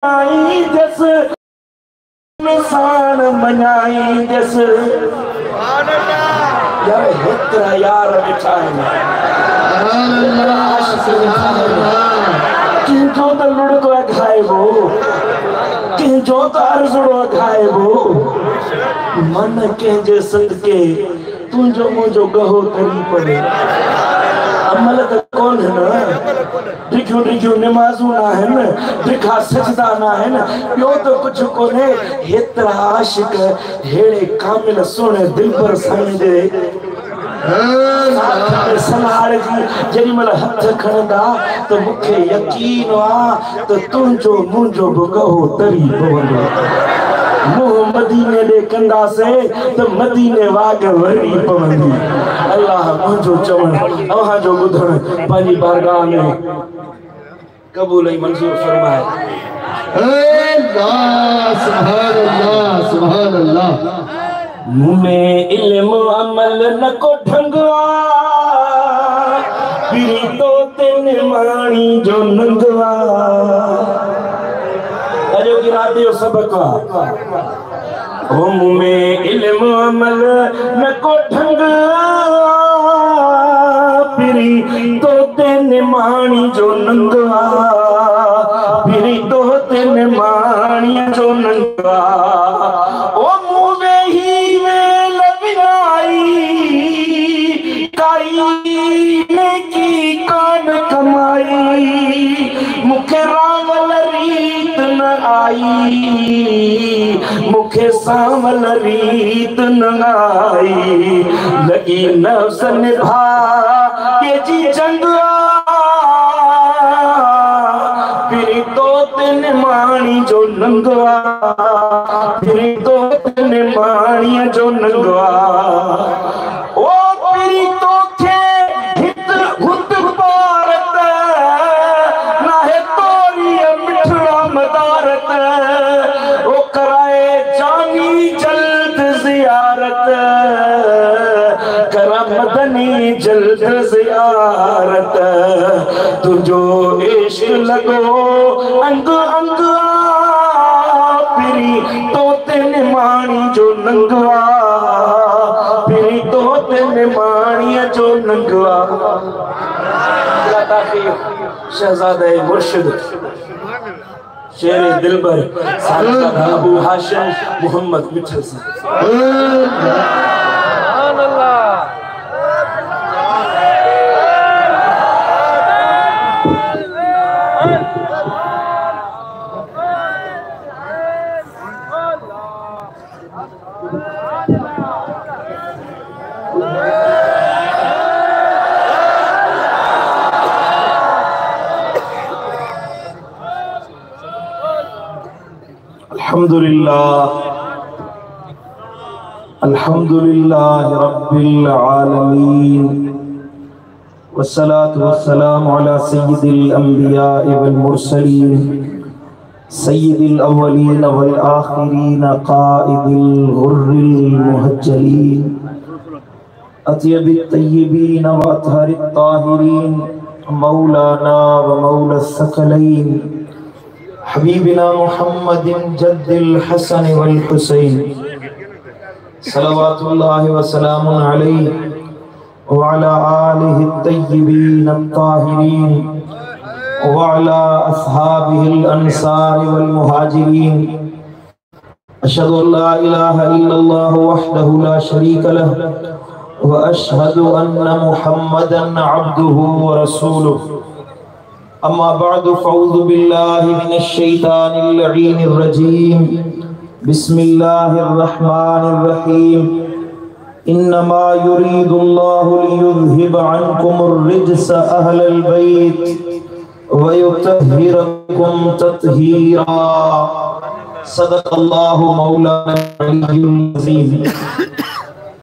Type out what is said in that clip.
आई जस इंसान मनाई जस यार हेतरा यार बिठा किंजो तो लुड़को खाएबो किंजो तो अर्जुड़ो खाएबो मन केंजे सदके तुंजो मुझो गहो करी पड़े अमल तो कौन है ना दिखो दिखो नमाजू ना है ना दिखा सजदा ना है ना यो तो कुछ कोने हेतरा आशिक हेड़े कामिल सोने दिल पर समझे सलार जी जरी मल हथ खणदा तो मुखे यकीन आ तो तुंजो मुंजो गहो तरी पवंदो मुंह मदीने दे कंदा से तो मदीने वाग वरी पवंदी अल्लाह मुंजो चवण अहा जो बुधण पानी बारगाह में कबूल ही मंजूर फरमाए। अल्लाह सुभान अल्लाह सुभान अल्लाह। में इल्म अमल न को ढंगवा बिरी तो तेन माणी जो नंगवा अजो गिराते हो सबका हम में इल्म अमल न को ढंगवा बिरी तो तेन माणी जो नंगवा बिरी तो तेन माणी जो नंगवा ओ मुवे ही की कान कमाई मुखे रावल रीत न आई मुखे सावल रीत न आई लगी नफ्स निभा के जी जंगवा फिर तो तेन माणी जो नंगवा फिर तो तेन माणी जो नंगवा ओ फिर तो मदनी जल्द ज़ियारत तुझो इश्क लगो अंग अंग फिरी तो तेन माणी जो नंगवा फिरी तो तेन माणी जो नंगवा। शहजादे मुर्शिद शेरे दिलबर साहिबजादा अबू हाशिम मोहम्मद मिठल साहब। अल्हम्दुलिल्लाह रब्बिल आलमीन वस्सलातु वस्सलामु अला सय्यिदिल अंबिया वल मुरसलीन सय्यिदिल अव्वलीन वल आखिरीन काइदिल गुर्रिल मुहज्जलीन अत्यबित तय्यबीन व अतहरित ताहिरीन मौलाना व मौला सकलैन हबीबिना मुहम्मदिन जद्दिल हसन वल हुसैन सल्लल्लाहु व सलामुन अलैहि व अला आलिहि तय्यबीन अत्ताहिरीन व अला अस्हाबिहिल अंसार वल मुहाजिरीन अशहदु अल्ला इलाहा इल्लल्लाह वहदहु ला शरीका लहु व अशहदु अन्ना मुहम्मदन अब्दुहु व रसूलुहु अम्मा बअदु फअऊज़ु बिल्लाहि मिनश शैतानिर लईनिर रजीम बिस्मिल्लाहिर्रहमानिर्रहीम इन्नमा युरीदुल्लाहु लियुज़हिबा अन्कुमुर रिज्स अहलल बैत व युतहिरकुम तत्हीरा सदक़ल्लाहु मौलाना अलीयुल अज़ीम।